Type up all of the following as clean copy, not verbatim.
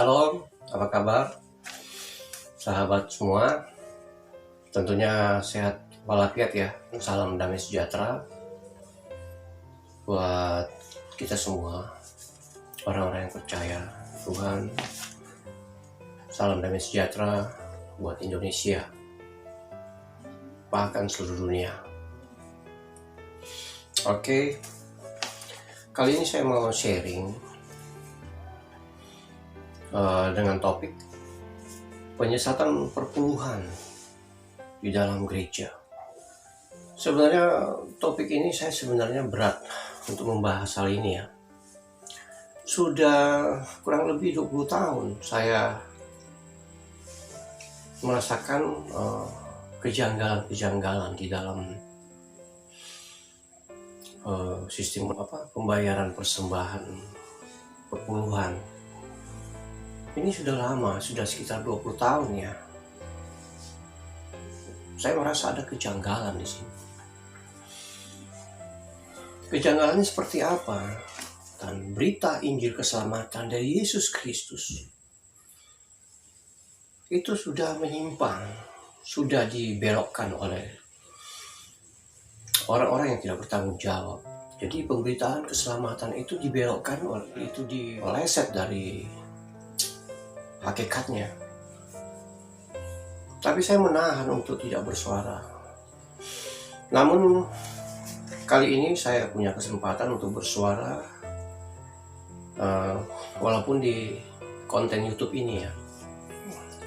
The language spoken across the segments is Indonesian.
Halo, apa kabar sahabat semua? Tentunya sehat walafiat ya. Salam damai sejahtera buat kita semua, orang-orang yang percaya Tuhan. Salam damai sejahtera buat Indonesia, bahkan seluruh dunia. Oke, kali ini saya mau sharing dengan topik penyesatan perpuluhan di dalam gereja. Sebenarnya topik ini saya sebenarnya berat untuk membahas hal ini ya. Sudah kurang lebih 20 tahun saya merasakan kejanggalan-kejanggalan di dalam sistem pembayaran persembahan perpuluhan. Ini sudah lama, sudah sekitar 20 tahun ya. Saya merasa ada kejanggalan di sini. Kejanggalannya seperti apa? Dan berita Injil keselamatan dari Yesus Kristus itu sudah menyimpang, sudah dibelokkan oleh orang-orang yang tidak bertanggung jawab. Jadi pemberitaan keselamatan itu dibelokkan, itu dileset dari hakikatnya. Tapi saya menahan untuk tidak bersuara. Namun kali ini saya punya kesempatan untuk bersuara, walaupun di konten YouTube ini ya.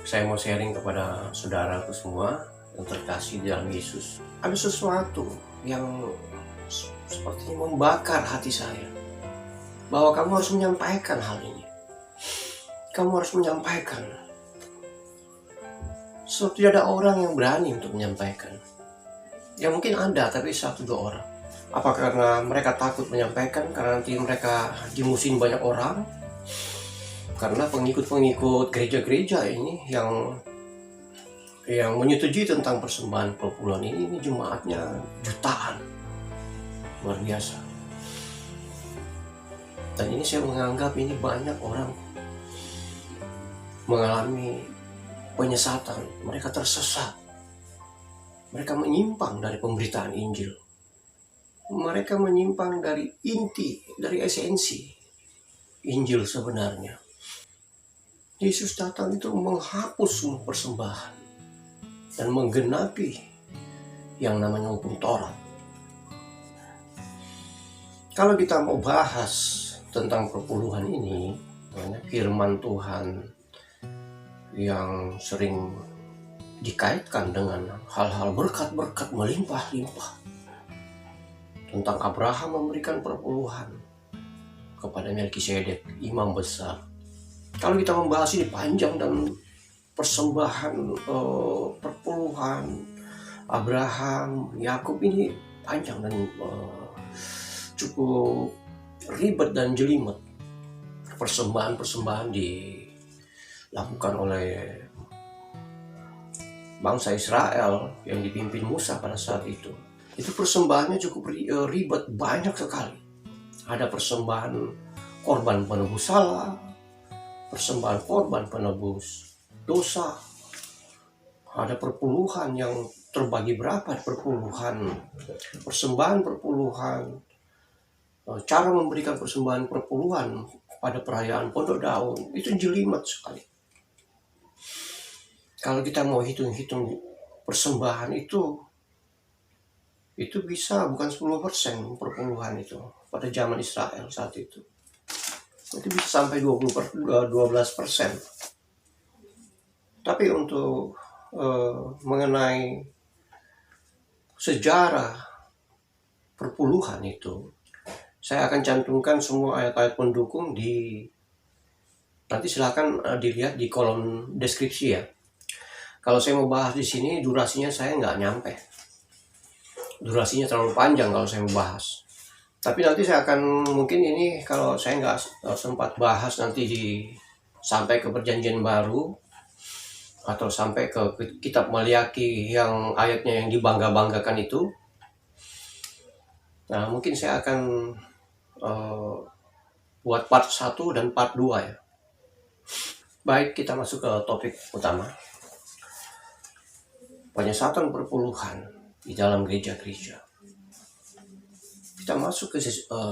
Saya mau sharing kepada saudaraku semua yang terkasih di dalam Yesus. Ada sesuatu yang sepertinya membakar hati saya, bahwa kamu harus menyampaikan hal ini. Kamu harus menyampaikan. So, tidak ada orang yang berani untuk menyampaikan. Ya mungkin ada, tapi 1-2 orang. Apa karena mereka takut menyampaikan, karena nanti mereka dimusuhin banyak orang? Karena pengikut-pengikut gereja-gereja ini yang menyetujui tentang persembahan perpuluhan ini jemaatnya jutaan. Luar biasa. Dan ini saya menganggap ini banyak orang mengalami penyesatan, mereka tersesat, mereka menyimpang dari pemberitaan Injil, mereka menyimpang dari inti, dari esensi Injil sebenarnya. Yesus datang itu menghapus semua persembahan dan menggenapi yang namanya hukum Taurat. Kalau kita mau bahas tentang perpuluhan ini, firman Tuhan yang sering dikaitkan dengan hal-hal berkat-berkat melimpah-limpah, tentang Abraham memberikan perpuluhan kepada Melkisedek, imam besar. Kalau kita membahas ini panjang, dan persembahan perpuluhan Abraham, Yakub ini panjang dan cukup ribet dan jelimet. Persembahan-persembahan dilakukan oleh bangsa Israel yang dipimpin Musa pada saat itu. Itu persembahannya cukup ribet, banyak sekali. Ada persembahan korban penebus salah, persembahan korban penebus dosa, ada perpuluhan yang terbagi berapa perpuluhan, persembahan perpuluhan, cara memberikan persembahan perpuluhan pada perayaan Pondok Daun, itu jelimet sekali. Kalau kita mau hitung-hitung persembahan itu bisa bukan 10% perpuluhan itu pada zaman Israel saat itu. Itu bisa sampai 12%. Tapi untuk mengenai sejarah perpuluhan itu, saya akan cantumkan semua ayat-ayat pendukung nanti silakan dilihat di kolom deskripsi ya. Kalau saya mau bahas di sini, durasinya saya nggak nyampe. Durasinya terlalu panjang kalau saya mau bahas. Tapi nanti saya akan, mungkin ini kalau saya nggak sempat bahas nanti sampai ke Perjanjian Baru, atau sampai ke kitab Maliaki yang ayatnya yang dibangga-banggakan itu. Nah, mungkin saya akan buat part 1 dan part 2 ya. Baik, kita masuk ke topik utama. Penyesatan perpuluhan di dalam gereja-gereja. Kita masuk ke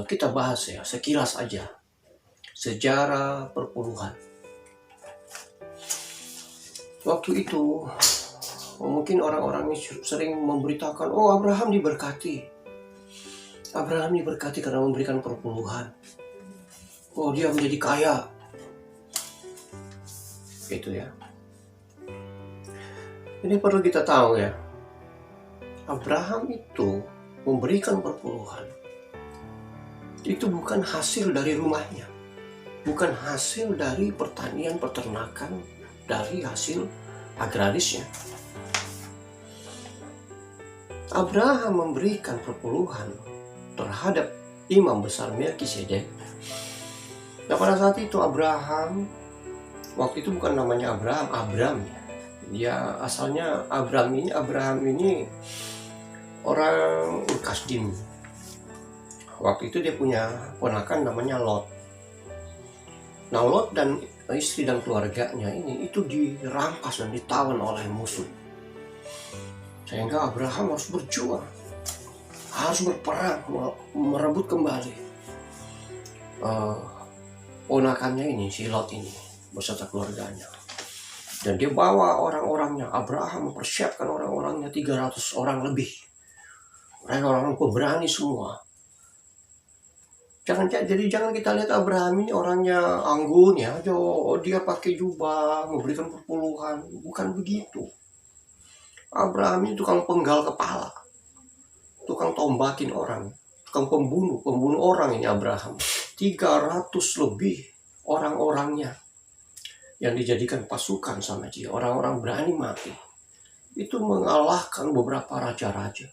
kita bahas ya sekilas aja sejarah perpuluhan. Waktu itu mungkin orang-orang sering memberitakan, oh Abraham diberkati. Abraham diberkati karena memberikan perpuluhan. Oh dia menjadi kaya. Gitu ya. Ini perlu kita tahu ya. Abraham itu memberikan perpuluhan. Itu bukan hasil dari rumahnya. Bukan hasil dari pertanian, peternakan, dari hasil agrarisnya. Abraham memberikan perpuluhan terhadap imam besar Melkisedek. Nah pada saat itu Abraham, waktu itu bukan namanya Abram ya. Dia asalnya Abraham ini orang Ur-Kasdim. Waktu itu dia punya ponakan namanya Lot. Nah Lot dan istri dan keluarganya ini itu dirampas dan ditawan oleh musuh. Sehingga Abraham harus berjuang, harus berperang, merebut kembali ponakannya ini, si Lot ini, beserta keluarganya. Dan dia bawa orang-orangnya. Abraham mempersiapkan orang-orangnya 300 orang lebih. Mereka orang-orang pemberani semua. Jadi jangan kita lihat Abraham ini orangnya anggun ya, dia pakai jubah, memberikan perpuluhan. Bukan begitu. Abraham ini tukang penggal kepala, tukang tombakin orang, tukang pembunuh orang ini Abraham. 300 lebih orang-orangnya yang dijadikan pasukan sama dia, orang-orang berani mati. Itu mengalahkan beberapa raja-raja.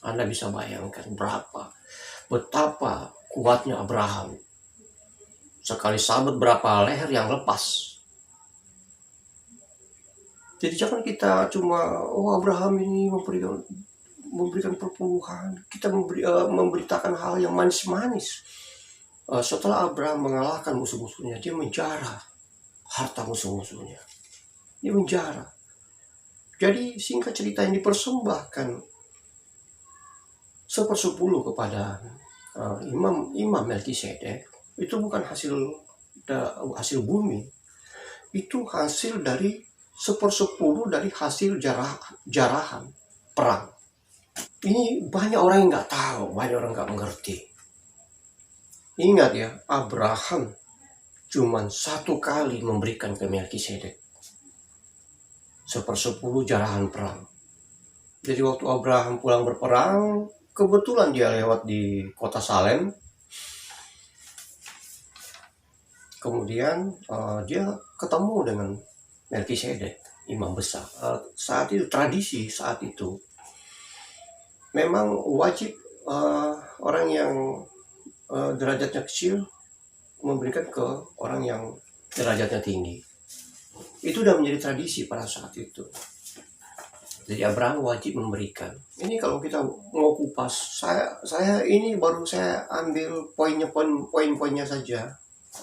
Anda bisa bayangkan betapa kuatnya Abraham. Sekali sabet berapa leher yang lepas. Jadi jangan kita cuma, oh Abraham ini memberikan perpuluhan. Kita memberitakan hal yang manis-manis. Setelah Abraham mengalahkan musuh-musuhnya, dia menjarah harta musuh-musuhnya. Dia menjarah. Jadi singkat cerita yang dipersembahkan 1/10 kepada Imam Melkisedek itu bukan hasil bumi, itu hasil dari 1/10 dari hasil jarahan perang. Ini banyak orang yang nggak tahu, banyak orang nggak mengerti. Ingat ya, Abraham cuman 1 kali memberikan ke Melkisedek 1/10 jarahan perang. Jadi waktu Abraham pulang berperang, kebetulan dia lewat di kota Salem. Kemudian dia ketemu dengan Melkisedek, imam besar. Saat itu tradisi saat itu memang wajib orang yang derajatnya kecil memberikan ke orang yang derajatnya tinggi. Itu udah menjadi tradisi pada saat itu. Jadi Abraham wajib memberikan. Ini kalau kita mau kupas, saya ini baru saya ambil poin-poinnya saja,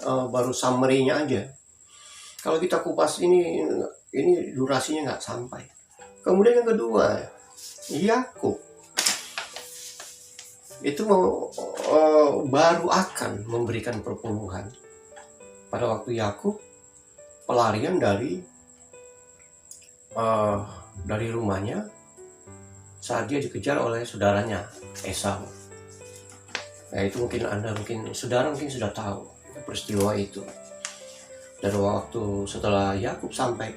baru summary-nya aja. Kalau kita kupas ini durasinya nggak sampai. Kemudian yang kedua, Yakub itu baru akan memberikan perpuluhan. Pada waktu Yakub pelarian dari rumahnya saat dia dikejar oleh saudaranya Esau. Nah itu saudara mungkin sudah tahu peristiwa itu. Dan waktu setelah Yakub sampai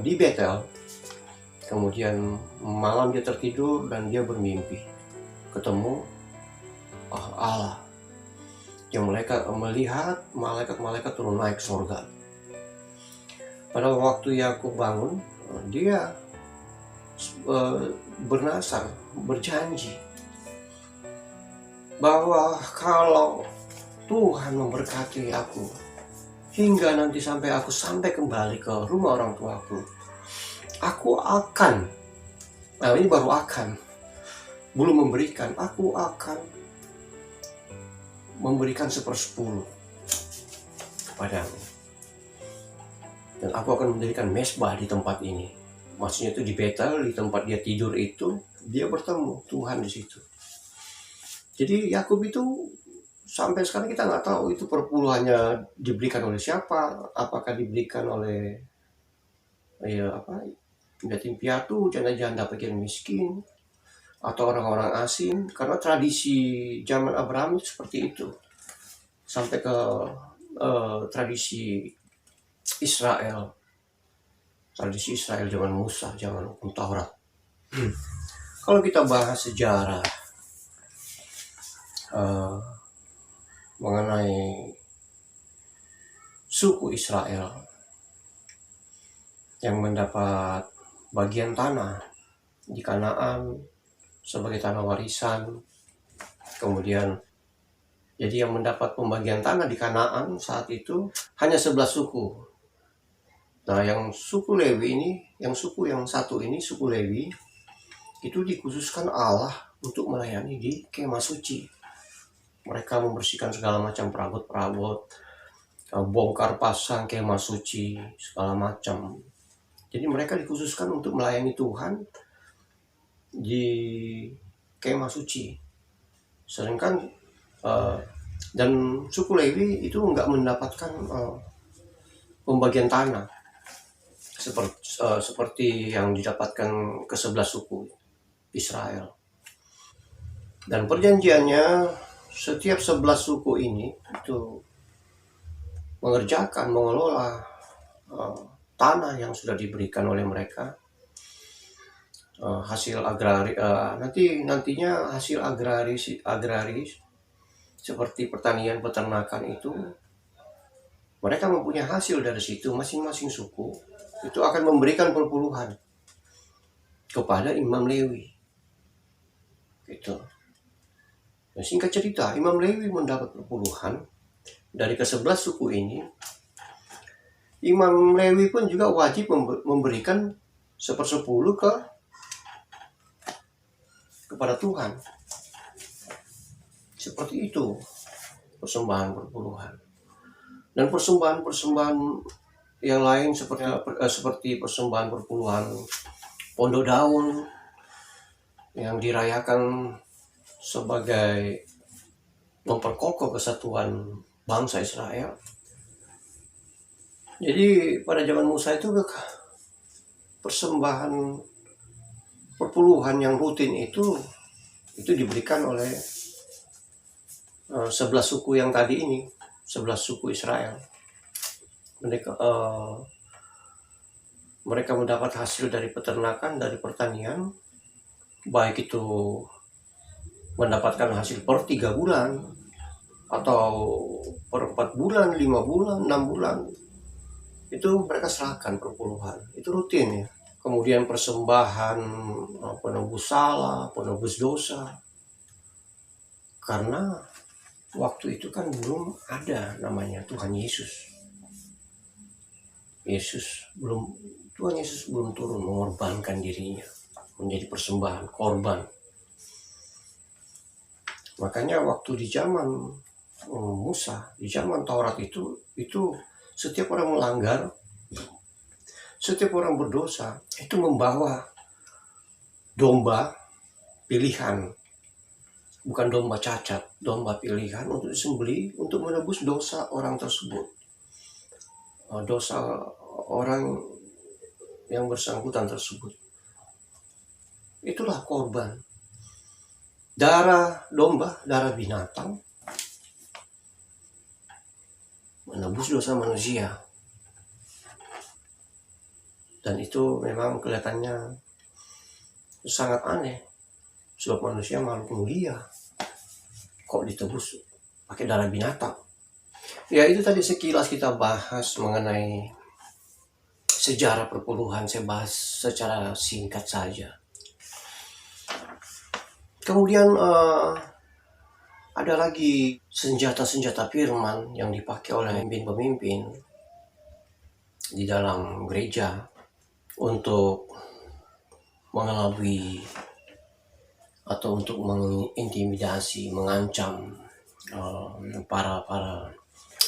di Betel, kemudian malam dia tertidur dan dia bermimpi ketemu Allah yang melihat malaikat turun naik ke surga. Pada waktu Yakub bangun, dia berjanji bahwa kalau Tuhan memberkati aku hingga nanti sampai kembali ke rumah orang tuaku, aku akan, ini baru akan, belum memberikan, aku akan memberikan 1/10 kepadamu. dan aku akan mendirikan mesbah di tempat ini. Maksudnya itu di Betel, di tempat dia tidur itu, dia bertemu Tuhan di situ. Jadi Yakub itu sampai sekarang kita nggak tahu itu perpuluhannya diberikan oleh siapa, apakah diberikan oleh yatim piatu, janda-janda fakir miskin, atau orang-orang asing, karena tradisi zaman Abraham itu seperti itu sampai ke tradisi Israel, zaman Musa, zaman hukum Taurat. Kalau kita bahas sejarah mengenai suku Israel yang mendapat bagian tanah di Kanaan sebagai tanah warisan, kemudian jadi yang mendapat pembagian tanah di Kanaan saat itu hanya 11 suku. Nah, yang suku Lewi ini, yang satu ini, suku Lewi, itu dikhususkan Allah untuk melayani di kemah suci. Mereka membersihkan segala macam perabot-perabot, bongkar pasang kemah suci, segala macam. Jadi mereka dikhususkan untuk melayani Tuhan di kemah suci. Sedangkan dan suku Lewi itu nggak mendapatkan pembagian tanah seperti yang didapatkan ke-11 suku Israel. Dan perjanjiannya setiap 11 suku ini itu mengelola tanah yang sudah diberikan oleh mereka, hasil nantinya hasil agraris seperti pertanian, peternakan itu mereka mempunyai hasil dari situ. Masing-masing suku itu akan memberikan perpuluhan kepada Imam Lewi gitu. Nah, singkat cerita, Imam Lewi mendapat perpuluhan dari ke-11 suku ini. Imam Lewi pun juga wajib memberikan 1/10 kepada Tuhan. Seperti itu persembahan perpuluhan. Dan persembahan-persembahan yang lain seperti persembahan perpuluhan pondok daun yang dirayakan sebagai memperkokoh kesatuan bangsa Israel. Jadi pada zaman Musa itu persembahan perpuluhan yang rutin itu diberikan oleh 11 suku yang tadi ini, 11 suku Israel. Mereka mendapat hasil dari peternakan, dari pertanian, baik itu mendapatkan hasil per 3 bulan atau per 4 bulan, 5 bulan, 6 bulan, itu mereka serahkan perpuluhan, itu rutin ya. Kemudian persembahan penebus salah, penebus dosa, karena waktu itu kan belum ada namanya Tuhan Yesus. Tuhan Yesus belum turun mengorbankan dirinya menjadi persembahan, korban. Makanya waktu di zaman Musa, di zaman Taurat itu setiap orang melanggar, setiap orang berdosa itu membawa domba pilihan, bukan domba cacat, domba pilihan untuk disembelih untuk menebus dosa orang tersebut, dosa orang yang bersangkutan tersebut. Itulah korban. Darah domba, darah binatang menebus dosa manusia. Dan itu memang kelihatannya sangat aneh. Sebab manusia makhluk mulia, kok ditebus pakai darah binatang. Ya, itu tadi sekilas kita bahas mengenai sejarah perpuluhan. Saya bahas secara singkat saja. Kemudian ada lagi senjata-senjata firman yang dipakai oleh pemimpin-pemimpin di dalam gereja untuk mengelabui atau untuk mengintimidasi, mengancam para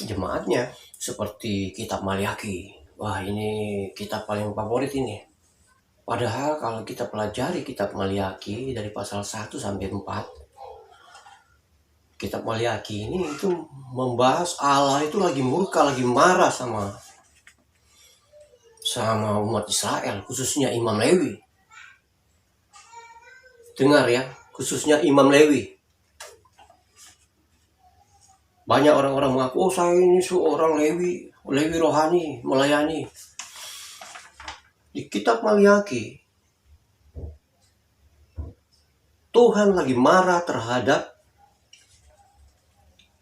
jemaatnya, seperti kitab Maliaki. Wah, ini kitab paling favorit ini. Padahal kalau kita pelajari kitab Maliaki dari pasal 1 sampai 4, kitab Maliaki ini itu membahas Allah itu lagi murka, lagi marah sama umat Israel, khususnya Imam Lewi. Dengar ya, khususnya Imam Lewi. Banyak orang-orang mengaku, oh saya ini seorang Lewi rohani, melayani. Di kitab Maliaki, Tuhan lagi marah terhadap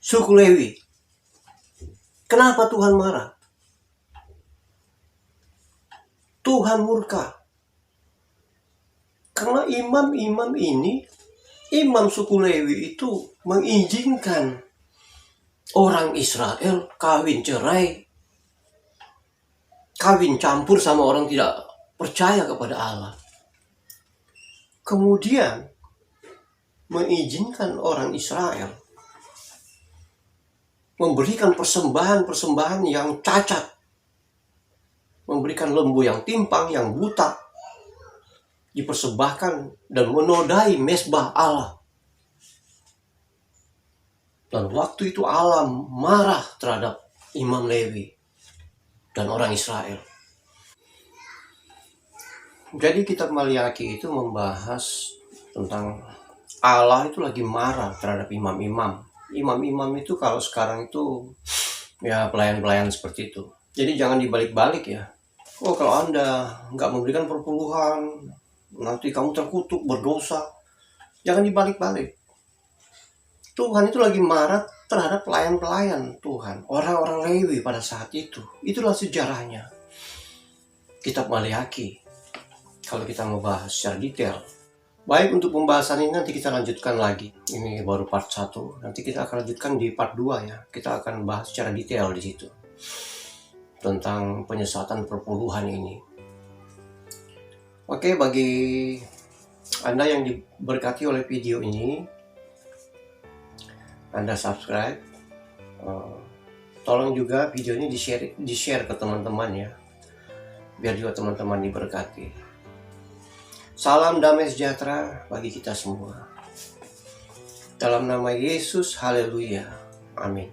suku Lewi. Kenapa Tuhan marah? Tuhan murka. Karena imam-imam ini, imam suku Lewi itu mengizinkan orang Israel kawin cerai, kawin campur sama orang tidak percaya kepada Allah. Kemudian mengizinkan orang Israel memberikan persembahan-persembahan yang cacat, memberikan lembu yang timpang, yang buta, dipersembahkan dan menodai mezbah Allah. Dan waktu itu Allah marah terhadap Imam Lewi dan orang Israel. Jadi kitab Maliaki itu membahas tentang Allah itu lagi marah terhadap imam-imam. Imam-imam itu kalau sekarang itu ya pelayan-pelayan seperti itu. Jadi jangan dibalik-balik ya. Oh, kalau Anda nggak memberikan perpuluhan, nanti kamu terkutuk, berdosa. Jangan dibalik-balik. Tuhan itu lagi marah terhadap pelayan-pelayan Tuhan, orang-orang Lewi pada saat itu. Itulah sejarahnya kitab Maliaki. Kalau kita mau bahas secara detail. Baik, untuk pembahasan ini nanti kita lanjutkan lagi. Ini baru part 1. Nanti kita akan lanjutkan di part 2 ya. Kita akan bahas secara detail di situ. Tentang penyesatan perpuluhan ini. Oke, bagi Anda yang diberkati oleh video ini, Anda subscribe. Tolong juga video ini di-share ke teman-teman ya. Biar juga teman-teman diberkati. Salam damai sejahtera bagi kita semua. Dalam nama Yesus, haleluya. Amin.